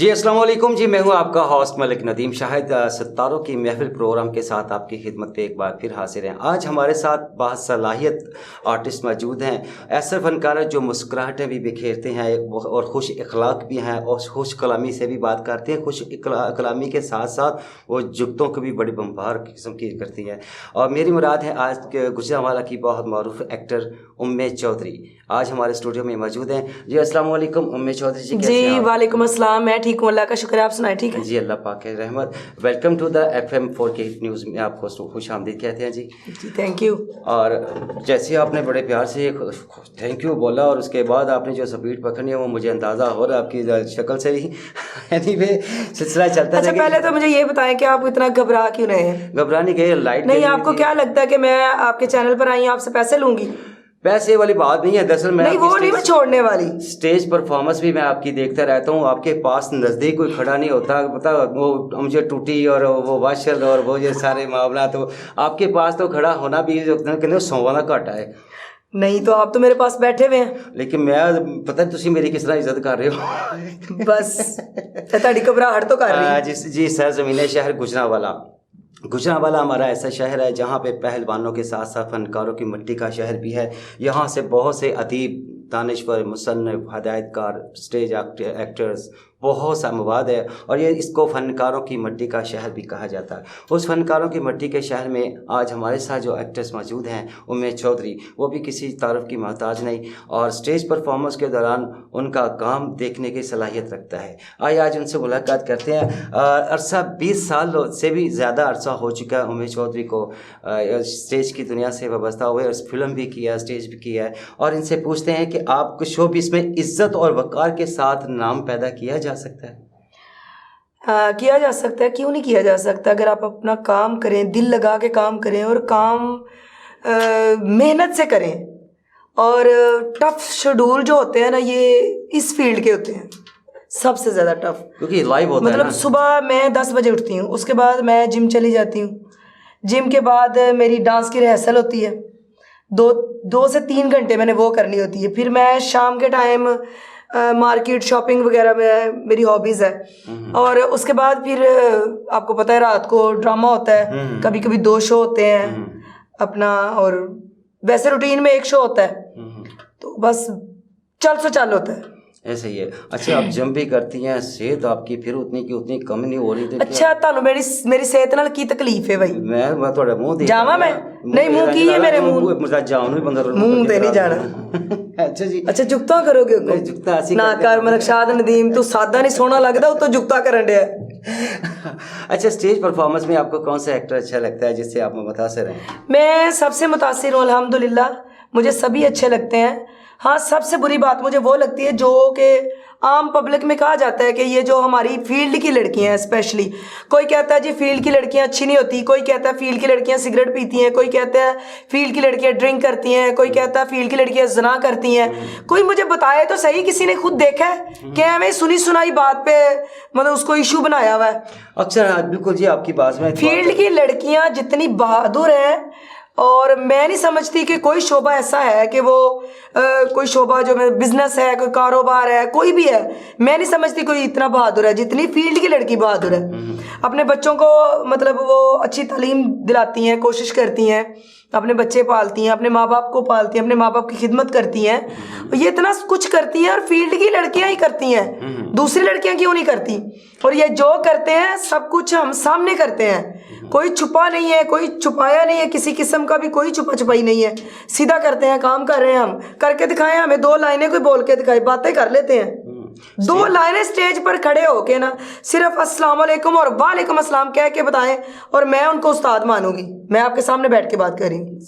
जी अस्सलाम वालेकुम जी, मैं हूं आपका होस्ट मलिक नदीम। शाहिद सितारों की महफिल प्रोग्राम के साथ आपकी खिदमत पे एक बार फिर हाजिर हैं। आज हमारे साथ बासलाहियत आर्टिस्ट मौजूद हैं, ऐसे फनकार जो मुस्कुराहटें भी बिखेरते हैं और खुश इखलाक भी हैं और खुश कलामी से भी बात करते हैं। खुश कलामी के साथ साथ वो जुगतों को भी बड़ी बम्बार किस्म की करती है। और मेरी मुराद है आज के गुजरांवाला की बहुत मरूफ एक्टर उम्मे चौधरी आज हमारे स्टूडियो में मौजूद हैं। जी अस्सलाम वालेकुम उम्मे चौधरी जी, कैसे हैं आप? वालेकुम अस्सलाम, मैं ठीक हूँ, अल्लाह का शुक्र है। आप सुनाए ठीक है? जी अल्लाह पाक के रहमत। Welcome to the FM 4K news में आपको खुश आमदीद कहते हैं जी। जी थैंक यू। और जैसे आपने बड़े प्यार से थैंक यू बोला और उसके बाद आपने जो स्पीड पकड़ी है वो मुझे अंदाज़ा हो रहा है आपकी शक्ल से ही। एनीवे सिलसिला चलता अच्छा, पहले तो मुझे ये बताएं कि आप इतना घबरा क्यों रहे हैं? घबरा नहीं गए, लाइट नहीं, आपको क्या लगता है कि मैं आपके चैनल पर आई आपसे पैसे लूंगी? पैसे वाली बात नहीं है, दरअसल मैं नहीं, वो नहीं मैं छोड़ने वाली। स्टेज परफॉर्मेंस भी मैं आपकी देखता रहता हूँ, आपके पास नज़दीक कोई खड़ा नहीं होता। पता वो मुझे टूटी और वो वाशल और वो ये सारे मामला, तो आपके पास तो खड़ा होना भी जो कहते सोवाना घाटा है। नहीं तो आप तो मेरे पास बैठे हुए हैं। लेकिन मैं पता तुसी मेरी किस तरह इज्जत कर रहे हो। बस ताड़ी घबराहट तो कर रही है। जी सर, ज़मीन शहर गुजरांवाला हमारा ऐसा शहर है जहाँ पे पहलवानों के साथ साथ फनकारों की मिट्टी का शहर भी है। यहाँ से बहुत से अदीब, दानिश्वर, मुसन्निफ, हदायतकार, स्टेज एक्टर्स, बहुत सा मवाद है और ये इसको फ़नकारों की मिट्टी का शहर भी कहा जाता है। उस फ़नकारों की मिट्टी के शहर में आज हमारे साथ जो एक्टर्स मौजूद हैं उम्मे चौधरी, वो भी किसी तारीफ़ की मोहताज नहीं और स्टेज परफॉर्मेंस के दौरान उनका काम देखने की सलाहियत रखता है। आइए आज उनसे मुलाकात करते हैं। अरसा 20 साल से भी ज़्यादा अरसा हो चुका है उम्मे चौधरी को स्टेज की दुनिया से वाबस्ता हुए और फिल्म भी किया, स्टेज भी किया है। और इनसे पूछते हैं कि आपको शोबिज़ में इज़्ज़त और वक़ार के साथ नाम पैदा किया जा सकता है? किया जा सकता है, क्यों नहीं किया जा सकता? अगर आप अपना काम करें, दिल लगा के काम करें और काम मेहनत से करें और टफ शेड्यूल जो होते हैं ना, ये इस फील्ड के होते हैं सबसे ज़्यादा टफ, क्योंकि लाइव होता है। मतलब सुबह मैं 10 बजे उठती हूँ, उसके बाद मैं जिम चली जाती हूँ, जिम के बाद मेरी डांस की रिहर्सल होती है, 2 से 3 घंटे मैंने वो करनी होती है। फिर मैं शाम के टाइम मार्केट शॉपिंग वगैरह में मेरी हॉबीज़ है। और उसके बाद फिर आपको पता है रात को ड्रामा होता है, कभी कभी 2 शो होते हैं अपना, और वैसे रूटीन में 1 शो होता है। तो बस चल होता है ऐसे ही है। अच्छा, आप जम भी करती हैं, सेहत आपकी फिर उतनी की उतनी कम नहीं हो रही थी? अच्छा, तानू मेरी सेहत नाल की तकलीफ है भाई? मैं थोड़ा मुंह देख जावा मैं नहीं, मुंह की है मेरे मुंह जाऊं बंदा मुंह ते नहीं जाना। अच्छा जी, अच्छा जुगता करोगे? जुगता ऐसी ना कर मनकशाद नदीम, तू सादा नहीं सोना लगदा, तो जुगता करन दे। अच्छा, स्टेज परफॉर्मेंस में आपको कौन सा एक्टर अच्छा लगता है जिससे आप मुतासिर हैं? मैं सबसे मुतासिर हूँ अल्हम्दुलिल्लाह, मुझे सभी अच्छे लगते हैं। हाँ, सबसे बुरी बात मुझे वो लगती है जो कि आम पब्लिक में कहा जाता है कि ये जो हमारी फील्ड की लड़कियां हैं, स्पेशली कोई कहता है जी फील्ड की लड़कियां अच्छी नहीं होती, कोई कहता है फील्ड की लड़कियां सिगरेट पीती हैं, कोई कहता है फील्ड की लड़कियां ड्रिंक करती हैं, कोई कहता है फील्ड की लड़कियां ज़ना करती हैं। कोई मुझे बताए तो सही, किसी ने खुद देखा है कि हमें सुनी सुनाई बात पे मतलब उसको इशू बनाया हुआ है? अक्सर बिल्कुल जी, आपकी बात में फील्ड की लड़कियां जितनी बहादुर हैं, और मैं नहीं समझती कि कोई शोबा ऐसा है कि वो कोई शोबा जो बिजनेस है, कोई कारोबार है, कोई भी है, मैं नहीं समझती कोई इतना बहादुर है जितनी फील्ड की लड़की बहादुर है। अपने बच्चों को मतलब वो अच्छी तालीम दिलाती हैं, कोशिश करती हैं, अपने बच्चे पालती हैं, अपने माँ बाप को पालती हैं, अपने माँ बाप की खिदमत करती हैं, ये इतना कुछ करती हैं और फील्ड की लड़कियां ही करती हैं, दूसरी लड़कियां क्यों नहीं करती? और ये जो करते हैं सब कुछ हम सामने करते हैं, कोई छुपा नहीं है, कोई छुपाया नहीं है, किसी किस्म का भी कोई छुपा छुपाई नहीं है, सीधा करते हैं, काम कर रहे हैं, हम करके दिखाएं, हमें 2 लाइनें कोई बोल के दिखाए, बातें कर लेते हैं, 2 लाइनें स्टेज पर खड़े होके ना सिर्फ अस्सलाम वालेकुम और वालेकुम अस्सलाम कह के बताएं और मैं उनको उस्ताद मानूंगी। मैं आपके सामने बैठ के बात कर रही हूँ।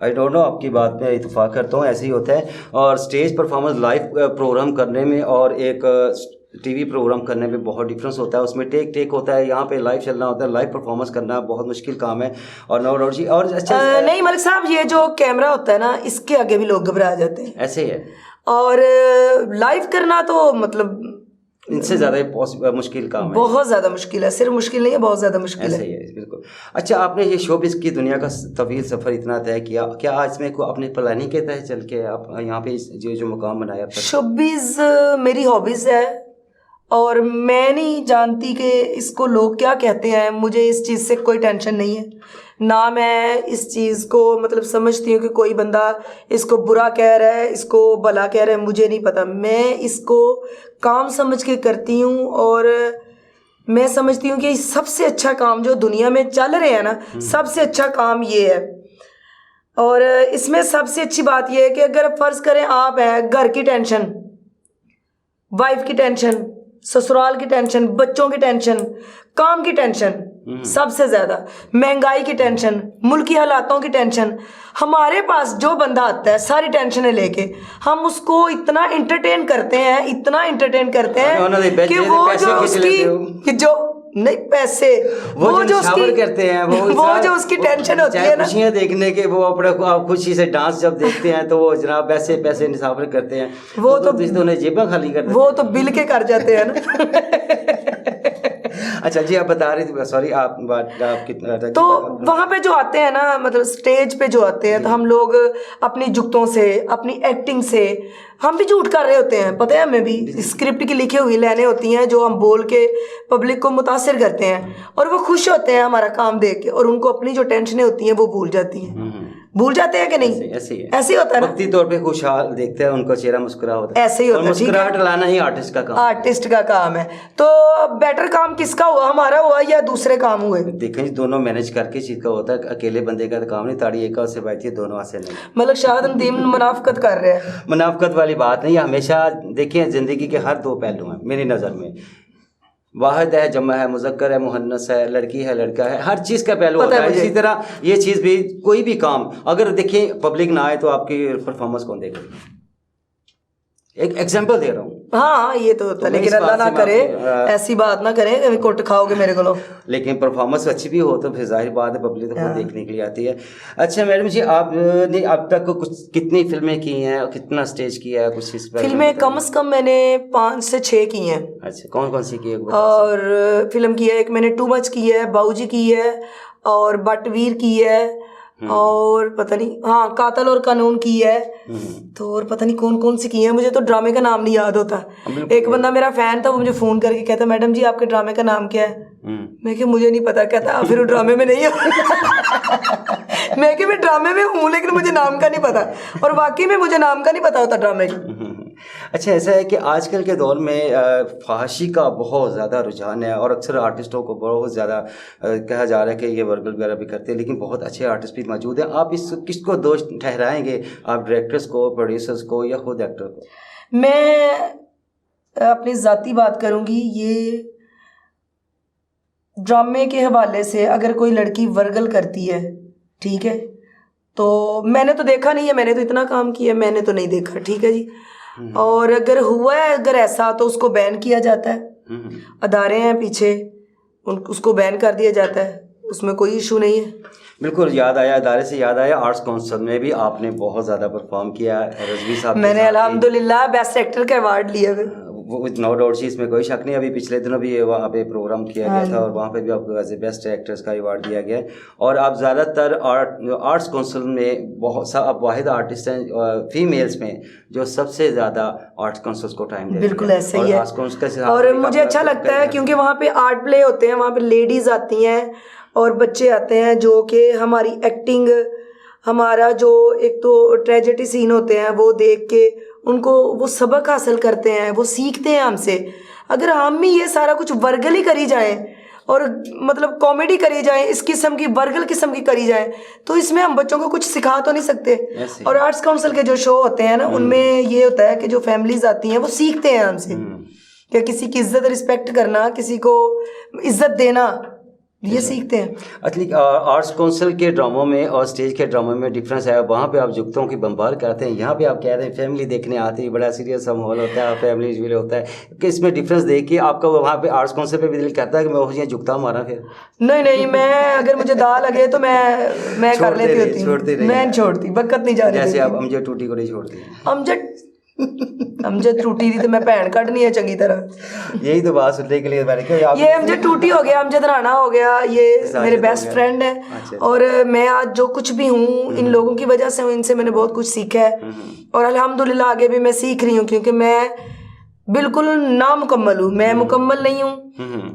आई डोंट नो, आपकी बात पे इत्तेफाक करता हूँ, ऐसे ही होता है। और स्टेज परफॉर्मेंस लाइव प्रोग्राम करने में और एक टीवी प्रोग्राम करने में बहुत डिफरेंस होता है। उसमें टेक होता है, यहाँ पे लाइव चलना होता है, लाइव परफॉर्मेंस करना बहुत मुश्किल काम है। और नो डाउट जी, और अच्छा नहीं मलिक साहब, ये जो कैमरा होता है ना, इसके आगे भी लोग घबरा जाते हैं। ऐसे ही है, और लाइव करना तो मतलब इनसे ज़्यादा मुश्किल काम है, बहुत ज़्यादा मुश्किल है, सिर्फ मुश्किल नहीं है, बहुत ज़्यादा मुश्किल है। ऐसे ही है, बिल्कुल। अच्छा, आपने ये शोबिज़ की दुनिया का तवील सफ़र इतना तय किया, क्या आज इसमें को अपने प्लानिंग के तहत चल के आप यहाँ पे जो मुकाम बनाया? शोबिज़ मेरी हॉबीज़ है और मैं नहीं जानती कि इसको लोग क्या कहते हैं। मुझे इस चीज़ से कोई टेंशन नहीं है, ना मैं इस चीज़ को मतलब समझती हूँ कि कोई बंदा इसको बुरा कह रहा है, इसको भला कह रहा है, मुझे नहीं पता। मैं इसको काम समझ के करती हूँ और मैं समझती हूँ कि सबसे अच्छा काम जो दुनिया में चल रहे हैं ना, सबसे अच्छा काम ये है। और इसमें सबसे अच्छी बात ये है कि अगर फ़र्ज़ करें आप हैं, घर की टेंशन, वाइफ की टेंशन, ससुराल की टेंशन, बच्चों की टेंशन, काम की टेंशन, सबसे ज़्यादा महंगाई की टेंशन, मुल्की हालातों की टेंशन, हमारे पास जो बंदा आता है सारी टेंशनें लेके, हम उसको इतना इंटरटेन करते हैं, इतना इंटरटेन करते हैं कि वो जो उसकी जो नहीं पैसे वो जो उसकी करते हैं वो जो उसकी टेंशन होती है ना, खुशियां देखने के वो अपने आप खुशी से डांस जब देखते हैं तो वो जनाब ऐसे पैसे निसाफर करते हैं, वो तो उन्हें जेबा खाली कर देते वो तो बिल के कर जाते हैं ना। अच्छा जी, आप बता रही थी, सॉरी आप कितना तो वहाँ पे जो आते हैं ना, मतलब स्टेज पे जो आते हैं, तो हम लोग अपनी जुगतों से, अपनी एक्टिंग से हम भी झूठ कर रहे होते हैं, पता है हमें भी। स्क्रिप्ट की लिखी हुई लाइनें होती हैं जो हम बोल के पब्लिक को मुतासिर करते हैं और वो खुश होते हैं हमारा काम देख के, और उनको अपनी जो टेंशनें होती हैं वो भूल जाती हैं। भूल जाते हैं कि नहीं? ऐसे ही ऐसे ही होता है ना, वक्ती तौर पे खुशहाल देखते हैं, उनका चेहरा मुस्कुरा होता है, ऐसे ही होता है। मुस्कुराहट लाना ही आर्टिस्ट का काम, आर्टिस्ट का काम है। तो बेटर काम किसका हुआ, हमारा हुआ या दूसरे काम हुए? देखें जी, दोनों मैनेज करके चीज का होता है, अकेले बंदे का काम नहीं, ताड़ी एक से बैठी है, दोनों से नहीं। मतलब शायद नदीम मुनाफकत कर रहे हैं। मुनाफकत वाली बात नहीं, हमेशा देखिए जिंदगी के हर दो पहलू हैं मेरी नज़र में। वाहिद है, जमा है, मुज़क्कर है, मुहन्नस है, लड़की है, लड़का है, हर चीज़ का पहलू होता है। इसी तरह ये चीज़ भी, कोई भी काम अगर देखिए पब्लिक ना आए तो आपकी परफॉर्मेंस कौन देखेगा? एक एग्जांपल दे रहा हूँ। हाँ ये तो होता है, लेकिन अल्लाह ना करे ऐसी बात ना करें कि कोट खाओगे मेरे को। लेकिन परफॉर्मेंस अच्छी भी हो तो फिर जाहिर बात है पब्लिक तो खुद देखने के लिए आती है। अच्छा मैडम जी, आपने अब तक कुछ कितनी फिल्में की हैं और कितना स्टेज किया है, कुछ इस पर? फिल्में कम से कम मैंने 5 से 6 की हैं। अच्छा, कौन कौन सी की है? और फिल्म की है एक, मैंने टू मच की है, बाऊजी की है, और बटवीर की है, और पता नहीं, हाँ कातल और कानून की है, तो और पता नहीं कौन कौन सी की है, मुझे तो ड्रामे का नाम नहीं याद होता। एक बंदा मेरा फैन था, वो मुझे फ़ोन करके कहता मैडम जी आपके ड्रामे का नाम क्या है? मैं कि मुझे नहीं पता। कहता फिर वो ड्रामे में नहीं हो। मैं कि मैं ड्रामे में हूँ लेकिन मुझे नाम का नहीं पता, और वाकई में मुझे नाम का नहीं पता होता ड्रामे का। अच्छा, ऐसा है कि आजकल के दौर में फहाशी का बहुत ज़्यादा रुझान है और अक्सर आर्टिस्टों को बहुत ज़्यादा कहा जा रहा है कि ये वर्गल वगैरह भी करते हैं, लेकिन बहुत अच्छे आर्टिस्ट भी मौजूद हैं। आप इस किसको दोष ठहराएंगे, आप डायरेक्टर्स को, प्रोड्यूसर्स को, या खुद एक्टर को? मैं अपनी ज़ाती बात करूँगी, ये ड्रामे के हवाले से अगर कोई लड़की वर्गल करती है, ठीक है, तो मैंने तो देखा नहीं है, मैंने तो इतना काम किया, मैंने तो नहीं देखा, ठीक है जी। और अगर हुआ है अगर ऐसा तो उसको बैन किया जाता है, अदारे हैं पीछे, उसको बैन कर दिया जाता है, उसमें कोई इशू नहीं है। बिल्कुल, याद आया, अदारे से याद आया, आर्ट्स काउंसिल में भी आपने बहुत ज़्यादा परफॉर्म किया है, रज़वी साहब मैंने अल्हम्दुलिल्लाह बेस्ट एक्टर का अवार्ड लिया है, वो नो डाउट जी, इसमें कोई शक नहीं। अभी पिछले दिनों भी वहाँ पे प्रोग्राम किया गया था और वहाँ पे भी आपको एज ए बेस्ट एक्ट्रेस का अवार्ड दिया गया है। और आप ज़्यादातर आर्ट्स काउंसिल में बहुत सा आप वाहिद आर्टिस्ट हैं फीमेल्स में जो सबसे ज़्यादा आर्ट्स काउंसिल को टाइम देते हैं। बिल्कुल ऐसे ही है, और मुझे अच्छा लगता है क्योंकि वहाँ पे आर्ट प्ले होते हैं, वहाँ पे लेडीज़ आती हैं और बच्चे आते हैं जो कि हमारी एक्टिंग, हमारा जो एक तो ट्रेजेडी सीन होते हैं वो देख के उनको वो सबक हासिल करते हैं, वो सीखते हैं हमसे। अगर हम ही ये सारा कुछ वर्गल ही करी जाएं और मतलब कॉमेडी करी जाए, इस किस्म की वर्गल किस्म की करी जाए, तो इसमें हम बच्चों को कुछ सिखा तो नहीं सकते। और आर्ट्स काउंसिल के जो शो होते हैं ना, उनमें ये होता है कि जो फैमिलीज आती हैं वो सीखते हैं हमसे कि किसी की इज्जत रिस्पेक्ट करना, किसी को इज्जत देना, ये सीखते हैं। अच्छा, आर्ट्स काउंसिल के ड्रामों में और स्टेज के ड्रामों में डिफरेंस है। वहाँ पे आप जुगतों की बम्बार करते हैं, यहाँ पे आप कह रहे हैं फैमिली देखने आती है, बड़ा सीरियस माहौल होता है, फैमिली यूजुअली होता है, कि इसमें डिफरेंस देख के आपका वहाँ पे आर्ट्स काउंसिल पे भी दिल करता है कि मैं वो जुगता मारा फिर? नहीं, मैं अगर मुझे दाल लगे तो मैं कर लेती होती हूँ, मैं छोड़ती, बकत नहीं जा रही। जैसे आप अमजद टूटी को नहीं छोड़ती। अमजद टूटी थी तो मैं भैन कटनी है चंगी तरह। यही तो बात सुनने के लिए मैंने कहा ये अमजद टूटी हो गया, अमजद राणा हो गया, ये मेरे बेस्ट फ्रेंड है। और मैं आज जो कुछ भी हूँ इन लोगों की वजह से हूँ, इनसे मैंने बहुत कुछ सीखा है और अल्हम्दुलिल्लाह आगे भी मैं सीख रही हूँ, क्योंकि मैं बिल्कुल नामुकम्मल हूँ, मैं मुकम्मल नहीं हूँ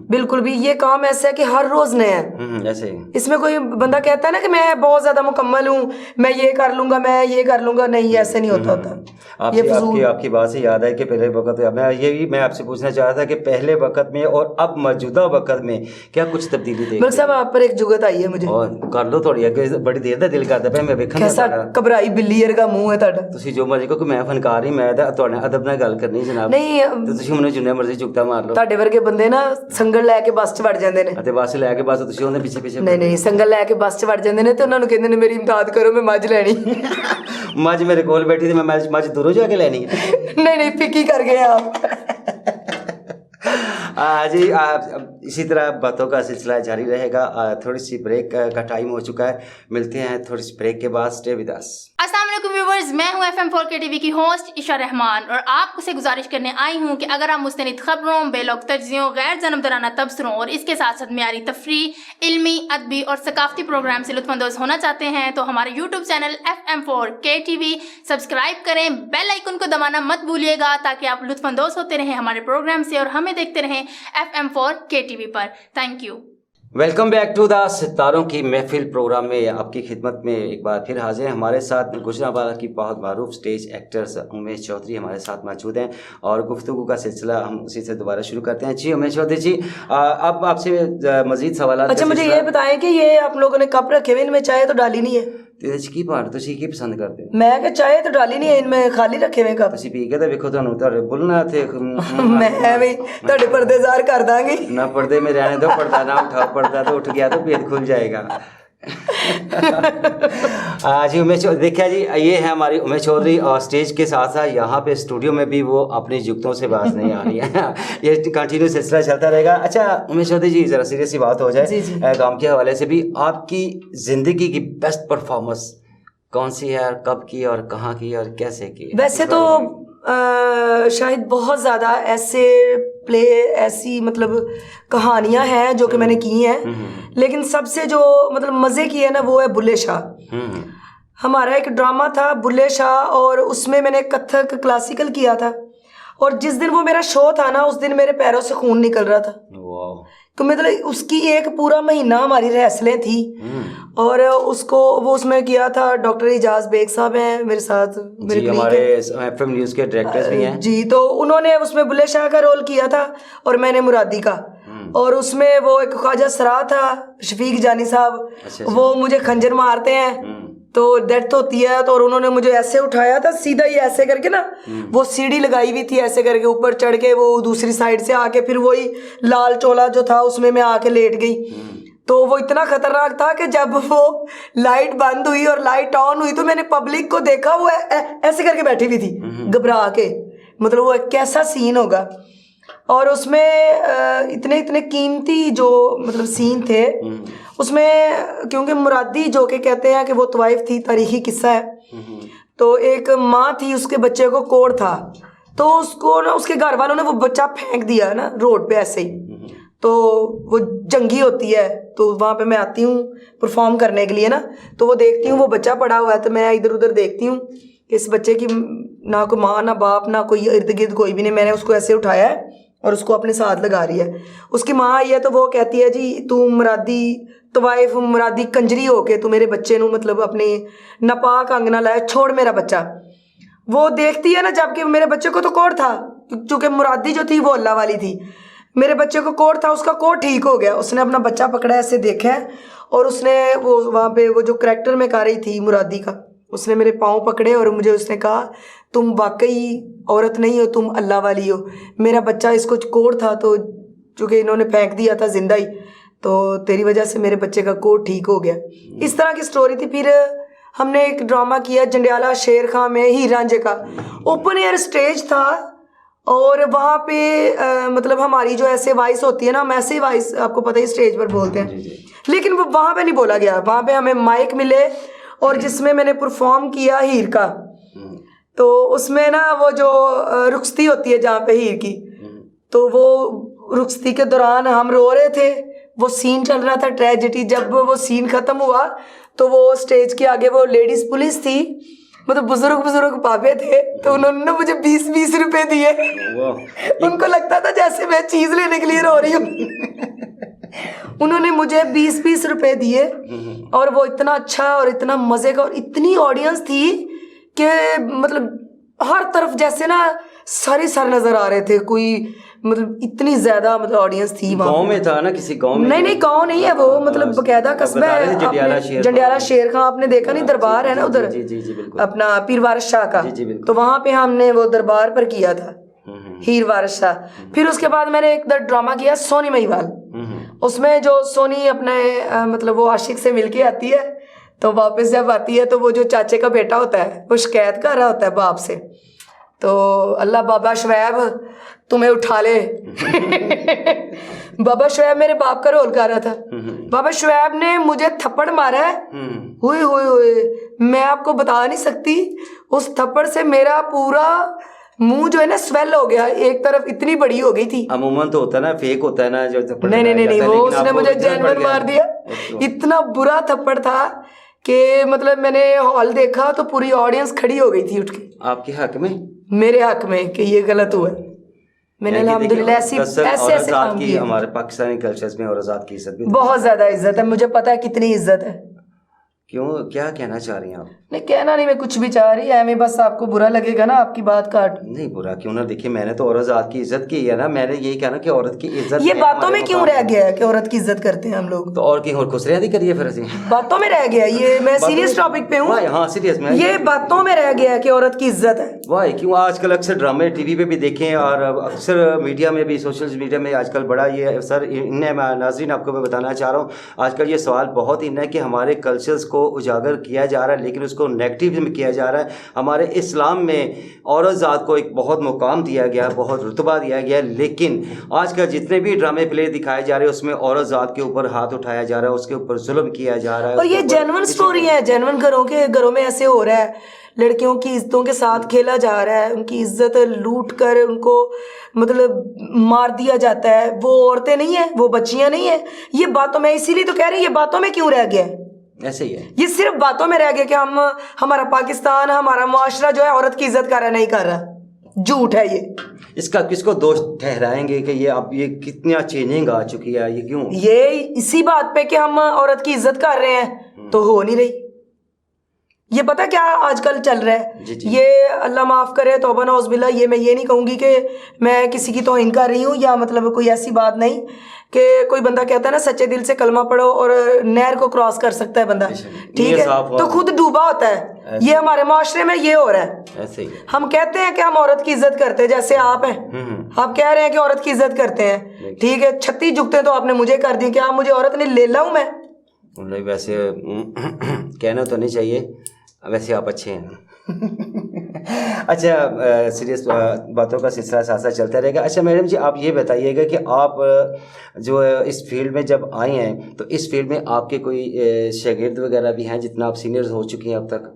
बिल्कुल भी। ये काम ऐसा है कि हर रोज नया है। ऐसे इसमें कोई बंदा कहता है ना कि मैं बहुत ज्यादा मुकम्मल हूँ, मैं ये कर लूंगा, मैं ये कर लूंगा, नहीं, ऐसे नहीं होता होता। ये आपकी बात से याद है कि पहले वक्त में मैं आपसे पूछना चाह रहा था कि पहले वक्त में और अब मौजूदा वक्त में क्या कुछ तब्दीली देखी? साहब आप पर एक जुगत आई है मुझे, और कर लो थोड़ी अगे, बड़ी देर दा दिल करदा पे मैं वेखण दा। कैसा घबराई बिल्ली वर्गा मुंह है ਤੁਹਾਡਾ। ਤੁਸੀਂ ਜੋ ਮਰਜ਼ੀ ਕਹੋ ਕਿ ਮੈਂ ਫਨਕਾਰ ਹੀ, ਮੈਂ ਤਾਂ ਤੁਹਾਡੇ ਨਾਲ ਅਦਬ ਨਾਲ ਗੱਲ ਕਰਨੀ ਜਨਾਬ। ਨਹੀਂ ਤੇ ਤੁਸੀਂ ਮੈਨੂੰ ਜਿੰਨੇ ਮਰਜ਼ੀ ਚੁੱਕਤਾ ਮਾਰ ਲਓ। ਤੁਹਾਡੇ ਵਰਗੇ ਬੰਦੇ ਨਾ ਸੰਗਲ ਲੈ ਕੇ ਬੱਸ 'ਚ ਵੜ ਜਾਂਦੇ ਨੇ। ਅਤੇ ਬੱਸ ਲੈ ਕੇ ਬਸ ਤੁਸੀਂ ਉਹਦੇ ਪਿੱਛੇ ਪਿੱਛੇ ਨਹੀਂ ਸੰਗਲ ਲੈ ਕੇ ਬੱਸ 'ਚ ਵੜ ਜਾਂਦੇ ਨੇ ਤੇ ਉਹਨਾਂ ਨੂੰ ਕਹਿੰਦੇ ਨੇ ਮੇਰੀ ਇਮਦਾਦ ਕਰੋ, ਮੈਂ ਮੱਝ ਲੈਣੀ। ਮੱਝ ਮੇਰੇ ਕੋਲ ਬੈਠੀ ਤੇ ਮੈਂ ਮੱਝ ਦੂਰੋਂ ਜਾ ਕੇ ਲੈਣੀ ਹੈ। नहीं फिक्की कर गए आप। जी इसी तरह बातों का सिलसिला जारी रहेगा। थोड़ी सी ब्रेक का टाइम हो चुका है, मिलते हैं थोड़ी सी ब्रेक के बाद। Stay with us. अस्सलाम वालेकुम व्यूअर्स, मैं हूं FM4 KTV की होस्ट ईशा रहमान और आपसे गुजारिश करने आई हूं कि अगर आप मुस्तनिद खबरों, बेलौक तज्जियों, गैर जनमदराना तबसरों और इसके साथ साथ म्यारी तफरीह, इल्मी, अदबी और सकाफती प्रोग्राम से लुत्फानंदोज़ होना चाहते हैं तो हमारे YouTube channel FM4 KTV subscribe करें, बेल आइकन को दबाना मत भूलिएगा ताकि आप लुत्फानंदोज़ होते रहें हमारे प्रोग्राम से और हमें देखते रहें FM4 KTV पर। Thank you. Welcome back to the सितारों की महफिल प्रोग्राम में आपकी खिदमत में एक बार फिर हाजिर हैं। हमारे साथ गुजरांवाला की बहुत मारूफ स्टेज एक्टर्स उमेश चौधरी हमारे साथ मौजूद हैं और गुफ्तगू का सिलसिला हम उसी से दोबारा शुरू करते हैं। जी उमेश चौधरी जी, अब आपसे मजीद सवाल। अच्छा मुझे ये बताएं कि ये आप लोगों ने कप रखे हुए, इनमें चाय तो डाली नहीं है? की पार्ट तुसी की पसंद करते हो? मैं क्या चाय तो डाली नहीं है, इनमें खाली रखे हुए कप। तुसी पी के तो देखो ਤੁਹਾਨੂੰ ਤੁਹਾਡੇ ਬੁੱਲਣਾ ਤੇ मैं भी ਤੁਹਾਡੇ ਪਰਦੇਜ਼ਾਰ ਕਰ ਦਾਂਗੀ ना। पर्दे में रहने दो, पर्दा ना उठा, पर्दा तो उठ गया तो पेट खुल जाएगा। जी उमेश देखिए जी, ये है हमारी उमेश चौधरी और स्टेज के साथ साथ यहाँ पे स्टूडियो में भी वो अपनी जुगतों से बात नहीं आ रही है। ये कंटिन्यू सिलसिला चलता रहेगा। अच्छा उमेश चौधरी जी, ज़रा सीरियस सी बात हो जाए काम के हवाले से भी, आपकी ज़िंदगी की बेस्ट परफॉर्मेंस कौन सी है और कब की और कहाँ की और कैसे की? वैसे तो शायद बहुत ज़्यादा ऐसे प्ले, ऐसी मतलब कहानियां हैं जो कि मैंने की हैं, लेकिन सबसे जो मतलब मज़े की है ना वो है बुल्ले शाह। हमारा एक ड्रामा था बुल्ले शाह और उसमें मैंने कथक क्लासिकल किया था और जिस दिन वो मेरा शो था ना उस दिन मेरे पैरों से खून निकल रहा था। तो मतलब उसकी एक पूरा महीना हमारी रिहर्सलें थी और उसको वो उसमें किया था। डॉक्टर इजाज बेग साहब हैं मेरे साथ, मेरे हमारे FM न्यूज़ के डायरेक्टर्स भी हैं जी। तो उन्होंने उसमें बुल्ले शाह का रोल किया था और मैंने मुरादी का। और उसमें वो एक ख्वाजा सरा था, शफीक जानी साहब, वो मुझे खंजर मारते हैं तो डेथ होती है। तो और उन्होंने मुझे ऐसे उठाया था सीधा ही ऐसे करके ना, वो सीढ़ी लगाई हुई थी ऐसे करके, ऊपर चढ़ के वो दूसरी साइड से आके फिर वही लाल चोला जो था उसमें मैं आके लेट गई। तो वो इतना खतरनाक था कि जब वो लाइट बंद हुई और लाइट ऑन हुई तो मैंने पब्लिक को देखा वो ऐसे करके बैठी हुई थी घबरा के, मतलब वो कैसा सीन होगा। और उसमें इतने इतने कीमती जो मतलब सीन थे उसमें, क्योंकि मुरादी जो के कहते हैं कि वो तवाइफ थी, तारीखी किस्सा है। तो एक माँ थी, उसके बच्चे को कोढ़ था तो उसको ना उसके घर वालों ने वो बच्चा फेंक दिया ना रोड पे ऐसे ही। तो वो जंगी होती है तो वहाँ पे मैं आती हूँ परफॉर्म करने के लिए ना, तो वो देखती हूँ वो बच्चा पड़ा हुआ है तो मैं इधर उधर देखती हूँ कि इस बच्चे की ना कोई माँ ना बाप ना कोई इर्द गिर्द कोई भी नहीं। मैंने उसको ऐसे उठाया है और उसको अपने साथ लगा रही है। उसकी माँ आई है तो वो कहती है जी तू मुरादी तवाइफ मुरादी कंजरी हो के तू मेरे बच्चे नू मतलब अपने नापाक अंग ना लाया, छोड़ मेरा बच्चा। वो देखती है ना, जबकि मेरे बच्चे को तो कोढ़ था, क्योंकि मुरादी जो थी वो अल्लाह वाली थी, मेरे बच्चे को कोढ़ था, उसका कोढ़ ठीक हो गया। उसने अपना बच्चा पकड़ा ऐसे देखा है और उसने वो वहाँ पे वो जो करैक्टर में कर रही थी मुरादी का, उसने मेरे पाँव पकड़े और मुझे उसने कहा तुम वाकई औरत नहीं हो, तुम अल्लाह वाली हो। मेरा बच्चा इसको कोढ़ था तो चूँकि इन्होंने फेंक दिया था जिंदा ही, तो तेरी वजह से मेरे बच्चे का कोढ़ ठीक हो गया। इस तरह की स्टोरी थी। फिर हमने एक ड्रामा किया जंडियाला शेर खां में, हीर रांझे का ओपन एयर स्टेज था और वहाँ पे मतलब हमारी जो ऐसे वॉइस होती है ना, हम ऐसे ही वॉइस आपको पता ही स्टेज पर बोलते हैं, लेकिन वो वहाँ पे नहीं बोला गया। वहाँ पे हमें माइक मिले और जिसमें मैंने परफॉर्म किया हीर का, तो उसमें ना वो जो रुखसती होती है जहाँ पे हीर की, तो वो रुखसती के दौरान हम रो रहे थे, वो सीन चल रहा था ट्रेजेडी। जब वो सीन ख़त्म हुआ तो वो स्टेज के आगे वो लेडीज़ पुलिस थी मतलब बुजुर्ग बाबे थे, तो उन्होंने ना मुझे 20-20 रुपए दिए। उनको लगता था जैसे मैं चीज लेने के लिए रो रही हूँ। उन्होंने मुझे 20-20 रुपए दिए और वो इतना अच्छा और इतना मजे का, और इतनी ऑडियंस थी कि मतलब हर तरफ जैसे ना सारे सर नजर आ रहे थे, कोई मतलब इतनी ज्यादा मतलब ऑडियंस थी वहाँ। गांव में था ना, किसी गांव में? नहीं गांव नहीं है वो, मतलब बकायदा कस्बा है। जंडियाला शेर खां आपने देखा नहीं, दरबार है ना उधर, जी बिल्कुल, अपना पीर वारिस शाह का। तो वहां पे हमने वो दरबार पर किया था, हीर वारिस शाह। फिर उसके बाद मैंने एक ड्रामा किया सोनी महिवाल। उसमें जो सोनी अपने मतलब वो आशिक से मिलके आती है, तो वापस जब आती है तो वो जो चाचे का बेटा होता है वो शिकायत कर रहा होता है बाप से, तो अल्लाह बाबा शुएब तुम्हें उठा ले। बाबा शुएब मेरे बाप का रोल कर रहा था। बाबा शुएब ने मुझे थप्पड़ मारा है, हुए मैं आपको बता नहीं सकती। उस थप्पड़ से मेरा पूरा मुंह जो है ना स्वेल हो गया, एक तरफ इतनी बड़ी हो गई थी। अमूमन तो होता है ना, फेक होता है ना जो थप्पड़। नहीं वो उसने मुझे जेन्युइन मार दिया। इतना बुरा थप्पड़ था कि मतलब मैंने हॉल देखा तो पूरी ऑडियंस खड़ी हो गई थी उठ के। आपके हक में? मेरे हक में कि ये गलत हुआ। मैंने अल्हम्दुलिल्लाह ऐसे काम किए। हमारे पाकिस्तानी कल्चर्स में औरत की इज्जत भी बहुत ज्यादा इज्जत है, मुझे पता है कितनी इज्जत है। क्यों, क्या कहना चाह रही हैं आप? नहीं कहना नहीं, मैं कुछ भी चाह रही है, मैं बस आपको बुरा लगेगा ना आपकी बात काट। नहीं बुरा क्यों ना, देखिए मैंने तो औरत की इज्जत की है ना, मैंने यही कहना कि औरत की इज्जत ये बातों में क्यों रह गया है कि औरत की इज्जत करते हैं हम लोग, तो और की और खुसरिया नहीं करिए फिर ऐसी बातों में रह गया ये। मैं सीरियस टॉपिक पे हूँ। हाँ सीरियस में ये बातों में रह गया कि औरत की इज्जत है। वाह, क्यों आजकल अक्सर ड्रामे टीवी पे भी देखें और अक्सर मीडिया में भी, सोशल मीडिया में आजकल बड़ा ये सर इन्हें नाज़रीन आपको मैं बताना चाह रहा हूँ, आजकल ये सवाल बहुत इन है कि हमारे कल्चर्स को उजागर किया जा रहा है लेकिन उसको नेगेटिव में किया जा रहा है। हमारे इस्लाम में औरत ज़ात को एक बहुत मुकाम दिया गया है, बहुत रुतबा दिया गया है, लेकिन आजकल जितने भी ड्रामे प्ले दिखाए जा रहे हैं उसमें औरत ज़ात के ऊपर हाथ उठाया जा रहा है, उसके ऊपर जुल्म किया जा रहा है। और ये जेन्युइन स्टोरी है, जेन्युइन घरों में ऐसे हो रहा है, लड़कियों की इज्जतों के साथ खेला जा रहा है, उनकी इज्जत लूट कर उनको मतलब मार दिया जाता है। वो औरतें नहीं है, वो बच्चियां नहीं है। ये बातों में, इसीलिए तो कह रही है, ये बातों में क्यों रह गया है? ऐसे ही है, ये सिर्फ बातों में रह गया कि हमारा पाकिस्तान, हमारा मुआशरा जो है औरत की इज्जत कर रहा है, नहीं कर रहा। झूठ है ये। इसका किसको दोष ठहराएंगे कि ये अब ये कितना चेंजिंग आ चुकी है? ये क्यों? ये इसी बात पे कि हम औरत की इज्जत कर रहे हैं तो हो नहीं रही। ये पता क्या आजकल चल रहा है? जी। ये अल्लाह माफ़ करे, तौबा नौज़ुबिल्लाह, ये मैं ये नहीं कहूँगी कि मैं किसी की तौहीन कर रही हूँ या मतलब कोई ऐसी बात नहीं कि कोई बंदा कहता है ना सच्चे दिल से कलमा पढ़ो और नहर को क्रॉस कर सकता है बंदा, ठीक है, तो खुद डूबा होता है। ये हमारे माशरे में ये हो रहा है। ऐसे ही हम कहते हैं कि हम औरत की इज्जत करते हैं, जैसे आप हैं, आप कह रहे हैं कि औरत की इज्जत करते हैं, ठीक है, 36 जुगते तो आपने मुझे कर दी, क्या मुझे औरत नहीं ले लाऊं मैं? वैसे कहना तो नहीं चाहिए, वैसे आप अच्छे हैं। अच्छा, सीरियस बातों का सिलसिला साथ साथ चलता रहेगा। अच्छा मैडम जी, आप ये बताइएगा कि आप जो इस फील्ड में जब आई हैं तो इस फील्ड में आपके कोई शागिर्द वगैरह भी हैं जितना आप सीनियर्स हो चुकी हैं अब तक?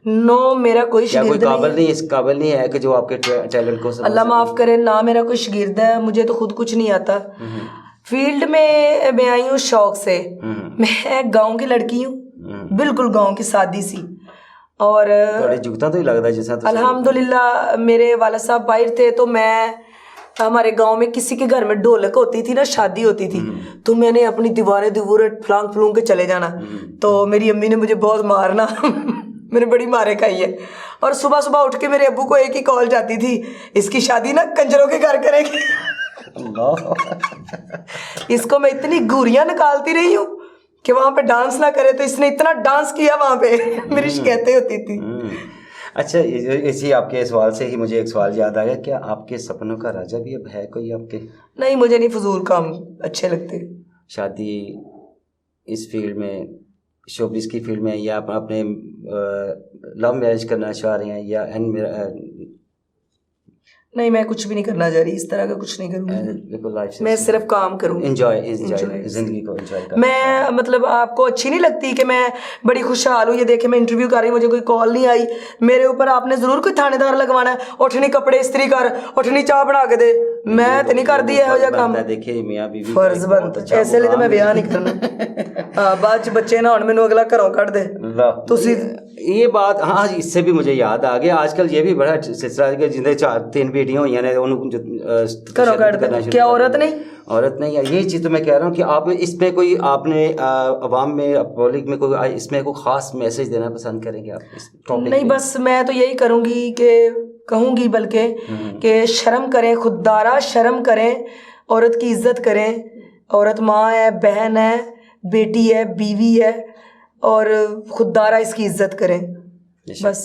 नो, मेरा कोई शागिर्द नहीं। इस काबिल नहीं है कि जो आपके टैलेंट को अल्लाह माफ़ करे ना, मेरा कोई शागिर्द है, मुझे तो खुद कुछ नहीं आता। फील्ड में मैं आई हूँ शौक से। मैं गाँव की लड़की हूँ, बिल्कुल गाँव की सादी सी, और जुगता तो ही लगता है जैसा। अल्हम्दुलिल्लाह मेरे वाला साहब बाहर थे, तो मैं हमारे गांव में किसी के घर में ढोलक होती थी ना, शादी होती थी, तो मैंने अपनी दीवारें फलांग फलूंग के चले जाना। तो मेरी अम्मी ने मुझे बहुत मारना मैंने बड़ी मारे खाई है। और सुबह सुबह उठ के मेरे अब्बू को एक ही कॉल जाती थी, इसकी शादी ना कंजरों के घर करेगी। इसको मैं इतनी घूरियां निकालती रही हूँ कि वहां पे डांस ना करे, तो इसने इतना डांस किया वहां पे मेरी शिकायतें होती थी। अच्छा, इसी आपके सवाल से ही मुझे एक सवाल याद आ गया, क्या आपके सपनों का राजा भी अब है कोई आपके? नहीं, मुझे नहीं फजूल काम अच्छे लगते। शादी इस फील्ड में, शोबिज़ की फील्ड में, या अपने लव मैरिज करना चाह रहे हैं या नहीं, मैं कुछ भी नहीं करना चाह रही, इस तरह का कुछ नहीं करूँगी। मैं सिर्फ काम करूँगी, एंजॉय जिंदगी को एंजॉय करना। मैं मतलब आपको अच्छी नहीं लगती कि मैं बड़ी खुशहाल हूँ? ये देखे मैं इंटरव्यू कर रही हूँ, मुझे कोई कॉल नहीं आई। मेरे ऊपर आपने ज़रूर कोई थानेदार लगवाना है, उठनी कपड़े इस्त्री कर, उठनी चाय बना के दे, मैं तो नहीं कर दिया ਇਹੋ ਜਿਹਾ ਕੰਮ देखिए मियां बीवी ਫਰਜ਼ ਬਣਦਾ ਐਸੇ ਲਈ ਤਾਂ ਮੈਂ ਵਿਆਹ ਨਹੀਂ ਕਰਨਾ ਹਾਂ ਬਾਅਦ ਚ ਬੱਚੇ ਨਾ ਹੁਣ ਮੈਨੂੰ अगला घरों ਕੱਢ ਦੇ ਤੁਸੀਂ ये बात हाँ जी, इससे भी मुझे याद आ गया आजकल ये भी बड़ा सिलसिला है कि जिन्हें 3 बेटियां हुई हैं घरों ਕੱਢ दे क्या औरत नहीं है। यही चीज़ तो मैं कह रहा हूँ कि आप इसमें कोई आपने अवाम में पब्लिक में कोई इसमें कोई ख़ास मैसेज देना पसंद करेंगे आप इस टॉपिक नहीं? बस मैं तो यही करूँगी कि कहूँगी बल्कि कि शर्म करें, खुददारा शर्म करें, औरत की इज़्ज़त करें। औरत माँ है, बहन है, बेटी है, बीवी है और खुददारा इसकी इज़्ज़त करें बस।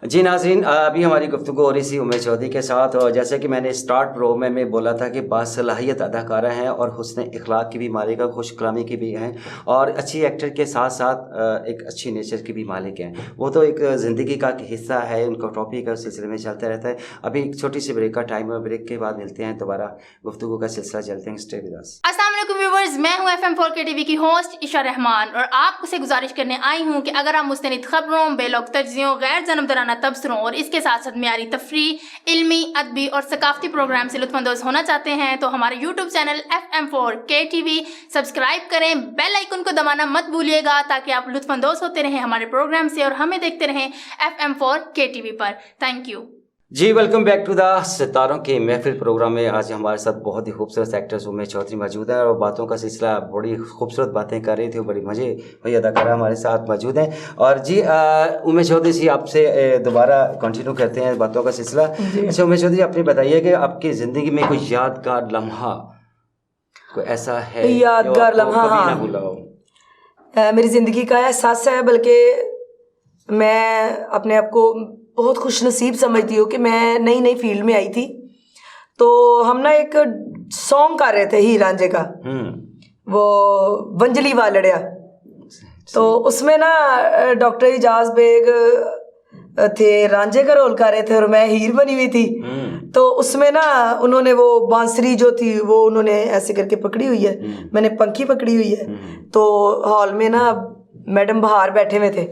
जी नाज़रीन, अभी हमारी गुफ्तगू हो रही थी उमेश चौधरी के साथ, और जैसे कि मैंने स्टार्ट प्रोग्राम में बोला था कि बासलाहियत अदाकारा हैं और हुस्न इखलाक की भी मालिक है, खुश कलामी की भी हैं और अच्छी एक्टर के साथ साथ एक अच्छी नेचर की भी मालिक हैं। वो तो एक ज़िंदगी का हिस्सा है, उनका टॉपिक है, उस सिलसिले में चलता रहता है। अभी एक छोटी सी ब्रेक का टाइम है, ब्रेक के बाद मिलते हैं दोबारा, गुफ्तगू का सिलसिला चलते हैं। Stay with us. अस्सलाम वालेकुम व्यूअर्स, मैं हूं FM4 KTV की होस्ट इशा रहमान और आपसे गुजारिश करने आई हूं कि अगर आप मुस्तनिद खबरों, बेलौक तज्ज़ियों, गैर जनमदराना तबसरों और इसके साथ साथ म्यारी तफरीह, इल्मी, अदबी और सकाफती प्रोग्राम से लुत्फ़अंदोज़ होना चाहते हैं तो हमारे YouTube channel FM4 KTV subscribe करें, बेल आइकन को दबाना मत भूलिएगा ताकि आप लुत्फ़अंदोज़ होते रहें हमारे प्रोग्राम से और हमें देखते रहें FM4 KTV पर। थैंक यू जी। वेलकम बैक टू द सितारों की महफिल प्रोग्राम में आज हमारे साथ बहुत ही खूबसूरत एक्टर्स उमेश चौधरी मौजूद हैं और बातों का सिलसिला, बड़ी खूबसूरत बातें कर रही थी, बड़ी मज़े वही अदाकारा हमारे साथ मौजूद हैं। और जी उमेश चौधरी जी, आपसे दोबारा कंटिन्यू करते हैं बातों का सिलसिला। अच्छा उमेश चौधरी, आपने बताइए कि आपकी ज़िंदगी में कोई यादगार लम्हा कोई ऐसा है? यादगार लम्हा? हाँ, मेरी ज़िंदगी का एहसास है, बल्कि मैं अपने आप को बहुत खुश नसीब समझती हूँ कि मैं नई नई फील्ड में आई थी। तो हम ना एक सॉन्ग कर रहे थे हीर रांझे का, वो वंजली वालड़िया। तो उसमें ना डॉक्टर इजाज बेग थे, रांझे का रोल कर रहे थे और मैं हीर बनी हुई थी। तो उसमें ना उन्होंने वो बांसुरी जो थी वो उन्होंने ऐसे करके पकड़ी हुई है, मैंने पंखी पकड़ी हुई है। तो हॉल में ना मैडम बाहर बैठे हुए थे,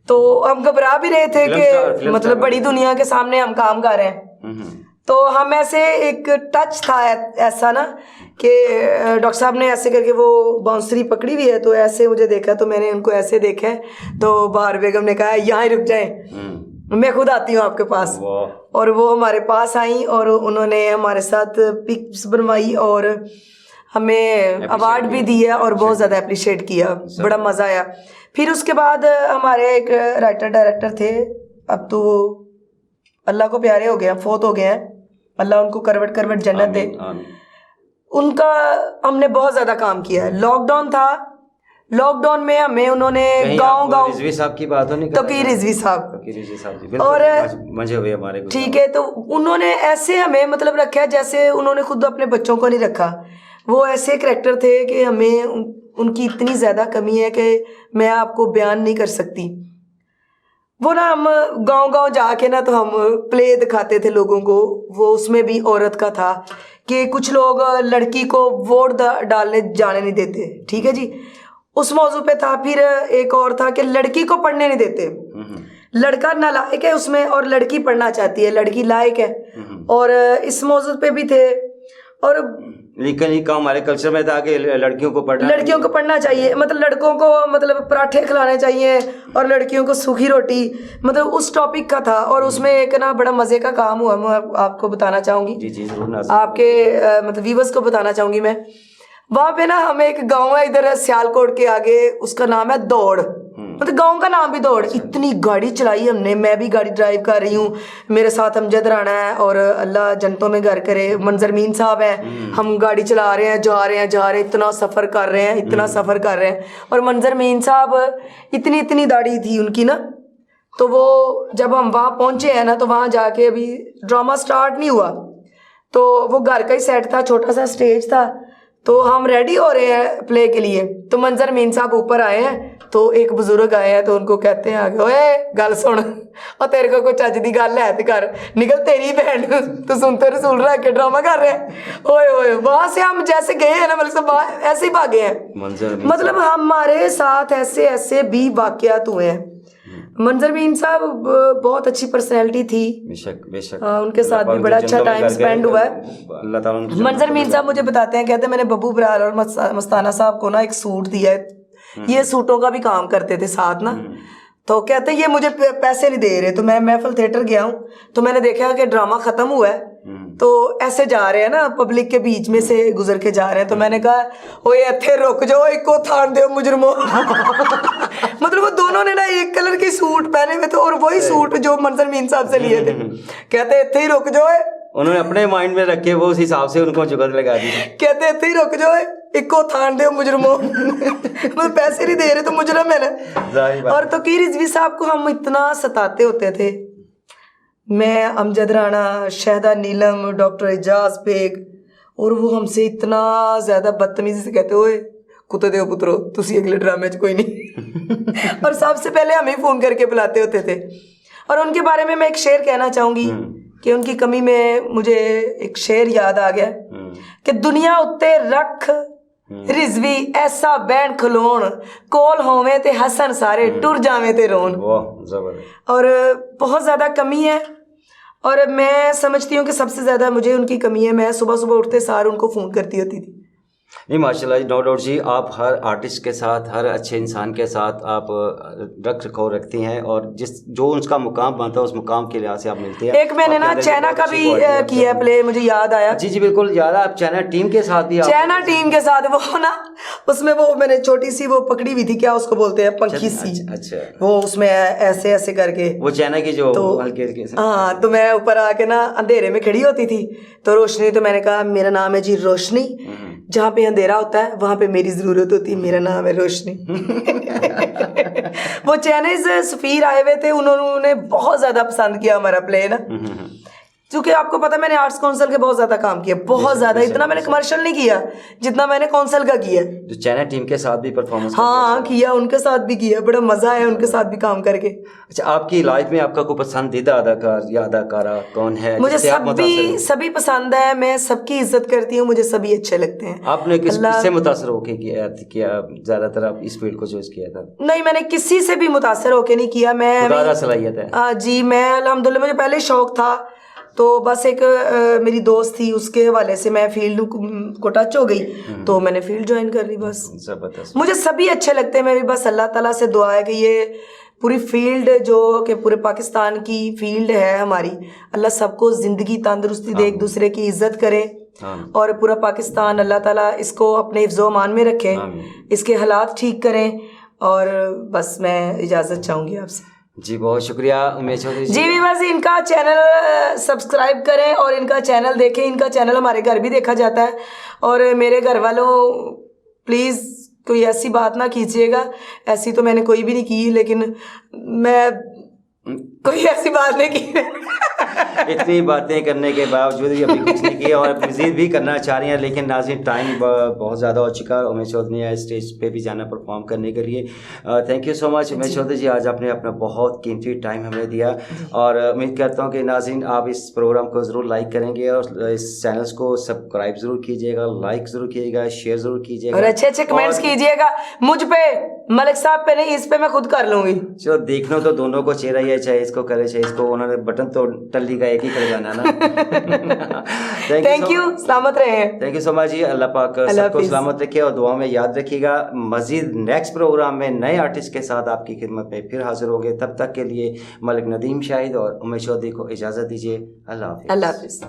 तो हम घबरा भी रहे थे कि मतलब बड़ी दुनिया के सामने हम काम कर रहे हैं। तो हम ऐसे एक टच था ऐसा ना कि डॉक्टर साहब ने ऐसे करके वो बांसुरी पकड़ी हुई है, तो ऐसे मुझे देखा, तो मैंने उनको ऐसे देखा है। तो बाहर बेगम ने कहा यहाँ ही रुक जाए, मैं खुद आती हूँ आपके पास। और वो हमारे पास आई और उन्होंने हमारे साथ पिक्स बनवाई और हमें अवार्ड भी दिया और बहुत ज़्यादा अप्रिशिएट किया, बड़ा मज़ा आया। फिर उसके बाद हमारे एक राइटर डायरेक्टर थे, अब तो वो अल्लाह को प्यारे हो गए, फोत हो गए हैं, अल्लाह उनको करवट करवट जन्नत दे। उनका हमने बहुत ज़्यादा काम किया है। लॉकडाउन था, लॉकडाउन में हमें उन्होंने गांव रिजवी साहब की बात हो नहीं, तकीर रिजवी साहब और मजे हुए हमारे, ठीक है। तो उन्होंने ऐसे हमें मतलब रखा जैसे उन्होंने खुद अपने बच्चों को नहीं रखा। वो ऐसे करैक्टर थे कि हमें उनकी इतनी ज़्यादा कमी है कि मैं आपको बयान नहीं कर सकती। वो ना हम गांव जाके ना तो हम प्ले दिखाते थे लोगों को, वो उसमें भी औरत का था कि कुछ लोग लड़की को वोट डालने जाने नहीं देते, ठीक है जी, उस मौजू पे था। फिर एक और था कि लड़की को पढ़ने नहीं देते, लड़का नालायक है उसमें और लड़की पढ़ना चाहती है, लड़की लायक है, और इस मौजू पे भी थे। और लेकिन हमारे कल्चर में था कि लड़कियों को पढ़ना चाहिए, मतलब लड़कों को मतलब पराठे खिलाने चाहिए और लड़कियों को सूखी रोटी, मतलब उस टॉपिक का था। और उसमें एक ना बड़ा मज़े का काम हुआ, मैं आपको बताना चाहूँगी, जी जरूर, आपके मतलब व्यूअर्स को बताना चाहूँगी मैं। वहाँ पे ना हमें एक गाँव है इधर सियालकोट के आगे, उसका नाम है दौड़, मतलब गांव का नाम भी दौड़। इतनी गाड़ी चलाई हमने, मैं भी गाड़ी ड्राइव कर रही हूँ, मेरे साथ अमजद राणा है और अल्लाह जन्नतों में घर करे मंजर मीन साहब है। हम गाड़ी चला रहे हैं, जा रहे हैं, इतना सफ़र कर रहे हैं और मंजर मीन साहब इतनी दाढ़ी थी उनकी ना। तो वो जब हम वहाँ पहुँचे हैं ना, तो वहाँ जाके अभी ड्रामा स्टार्ट नहीं हुआ, तो वो घर का ही सेट था, छोटा सा स्टेज था। तो हम रेडी हो रहे हैं प्ले के लिए, तो मंजर मीन साहब ऊपर आए हैं, तो एक बुजुर्ग आए हैं, तो उनको कहते हैं आगे, ओए गल सुन, और तेरे को कुछ अज की गल है तो कर, निकल तेरी बहन तो सुनते रसूल रख के ड्रामा कर रहे हैं। ओए वहां से हम जैसे गए हैं ना, मतलब ऐसे ही भागे हैं। मतलब हमारे साथ ऐसे भी वाकयात हुए हैं। मंजर मीन साहब बहुत अच्छी पर्सनैलिटी थी। बेशक बेशक। उनके साथ भी बड़ा अच्छा टाइम स्पेंड हुआ है। अल्लाह ताला उनको मंजर मीन साहब मुझे बताते हैं, कहते हैं मैंने बब्बू बरार और मस्ताना साहब को ना एक सूट दिया है, ये सूटों का भी काम करते थे साथ ना, तो कहते हैं ये मुझे पैसे नहीं दे रहे। तो मैं महफिल थिएटर गया हूँ, तो मैंने देखा कि ड्रामा खत्म हुआ है, तो ऐसे जा रहे हैं ना पब्लिक के बीच में से गुजर के जा रहे हैं, तो मैंने कहा ओए इत्थे रुक जाओ, इको थान दो मुजरमो। मतलब वो दोनों ने ना एक कलर के सूट पहने हुए थे और वही सूट जो मंजर मीन साहब से लिए थे। कहते इत्थे ही रुक जाओ, उन्होंने अपने माइंड में रखे, वो उस हिसाब से उनको जुगाड़ लगा दी। कहते इत्थे ही रुक जाओ, इको थान दो मुजरमो। मतलब पैसे नहीं दे रहे तो मुजरम है ना। और तो की रिजवी साहब को हम इतना सताते होते थे, मैं, अमजद राणा, शहदा नीलम, डॉक्टर एजाज बेग, और वो हमसे इतना ज़्यादा बदतमीजी से कहते हुए कुत्ते दो पुत्रो तुसी अगले ड्रामे च कोई नहीं। और सबसे पहले हमें फ़ोन करके बुलाते होते थे। और उनके बारे में मैं एक शेर कहना चाहूँगी कि उनकी कमी में मुझे एक शेर याद आ गया कि दुनिया उत्ते रख रिजवी ऐसा बैंड खलोन, कोल होवे ते हसन सारे टुर जावे ते रोन। और बहुत ज़्यादा कमी है, और मैं समझती हूँ कि सबसे ज़्यादा मुझे उनकी कमी है। मैं सुबह सुबह उठते सार उनको फ़ोन करती होती थी। नहीं माशाल्लाह जी, नो डाउट जी, आप हर आर्टिस्ट के साथ, हर अच्छे इंसान के साथ आप रख रखाव रखती हैं, और जो उसका मुकाम बनता है उस मुकाम के लिहाज से आप मिलती हैं। एक मैंने ना चाइना का भी किया प्ले, मुझे याद आया। जी जी बिल्कुल याद है, आप चाइना टीम के साथ भी, चाइना टीम के साथ वो ना, उसमें वो मैंने छोटी सी वो पकड़ी हुई थी, क्या उसको बोलते हैं, पंखी सी। अच्छा। वो उसमें ऐसे ऐसे करके वो चाइना की जो हल्के हल्के। हाँ, तो मैं ऊपर आके ना अंधेरे में खड़ी होती थी, तो रोशनी, तो मैंने कहा मेरा नाम है जी रोशनी, जहाँ पे अंधेरा होता है वहाँ पे मेरी ज़रूरत होती है, मेरा नाम है रोशनी। वो चाइनीज़ सफ़ीर आए हुए थे, उन्होंने बहुत ज़्यादा पसंद किया हमारा प्ले ना, क्योंकि आपको पता मैंने आर्ट्स काउंसिल के बहुत ज़्यादा काम किया, बहुत ज़्यादा, इतना मैंने कमर्शियल नहीं किया जितना मैंने काउंसिल का किया। तो चाइना टीम के साथ भी परफॉर्मेंस? हाँ किया, उनके साथ भी किया, बड़ा मज़ा आया उनके साथ भी काम करके। अच्छा, आपकी लाइफ में आपका कोई पसंदीदा अदाकार या अदाकारा कौन है? मुझे सभी पसंद है, मैं सबकी इज्जत करती हूँ, मुझे सभी अच्छे लगते हैं। आपने किससे मुतासर होके किया ज़्यादातर आप इस फील्ड को चूज किया था? नहीं, मैंने किसी से भी मुतासर होके नहीं किया। मैं सलाहियत है जी, मैं अल्हम्दुलिल्लाह, मुझे पहले शौक था, तो बस एक मेरी दोस्त थी, उसके हवाले से मैं फील्ड को टच हो गई, तो मैंने फील्ड ज्वाइन कर ली बस। जबरदस्त। मुझे सभी अच्छे लगते हैं, मैं भी बस अल्लाह ताला से दुआ है कि ये पूरी फील्ड जो कि पूरे पाकिस्तान की फील्ड है हमारी, अल्लाह सबको ज़िंदगी तंदुरुस्ती दे, एक दूसरे की इज़्ज़त करे, और पूरा पाकिस्तान अल्लाह ताला इसको अपने हिफ्ज़ो अमान में रखे, इसके हालात ठीक करें। और बस मैं इजाज़त चाहूँगी आपसे। जी बहुत शुक्रिया उमेश चौधरी जी। भी बस इनका चैनल सब्सक्राइब करें और इनका चैनल देखें, इनका चैनल हमारे घर भी देखा जाता है। और मेरे घर वालों प्लीज़ कोई ऐसी बात ना कीजिएगा, ऐसी तो मैंने कोई भी नहीं की, लेकिन मैं कोई ऐसी बात नहीं की। इतनी बातें करने के बावजूद भी अभी कुछ नहीं किया, और मज़ीद भी करना चाह रही हैं, लेकिन नाज़रीन टाइम बहुत ज़्यादा हो चुका है। उमेश चौधरी ने स्टेज पे भी जाना परफॉर्म करने के लिए। Thank you so much Umesh Chaudhary ji, आज आपने अपना बहुत कीमती टाइम हमें दिया, और उम्मीद करता हूँ कि नाज़रीन आप इस प्रोग्राम को ज़रूर लाइक करेंगे, और इस चैनल को सब्सक्राइब ज़रूर कीजिएगा, लाइक ज़रूर कीजिएगा, शेयर ज़रूर कीजिएगा, और अच्छे अच्छे कमेंट्स कीजिएगा मुझ पे, मलिक साहब पे नहीं, इस पे मैं खुद कर लूँगी। चलो देखना तो दोनों को चेहरा ही है, चाहे इसको करे चाहे इसको, उन्होंने बटन तो टल्ली का एक ही कर जाना ना। थैंक यू, सलामत रहे। थैंक यू सो मच जी, अल्लाह पाक सबको सलामत रखे, और दुआ में याद रखिएगा। मजीद नेक्स्ट प्रोग्राम में नए आर्टिस्ट के साथ आपकी खिदमत में फिर हाजिर होंगे, तब तक के लिए मलिक नदीम शाहिद और उमेश चौधरी को इजाज़त दीजिए। अल्लाह हाफिज़।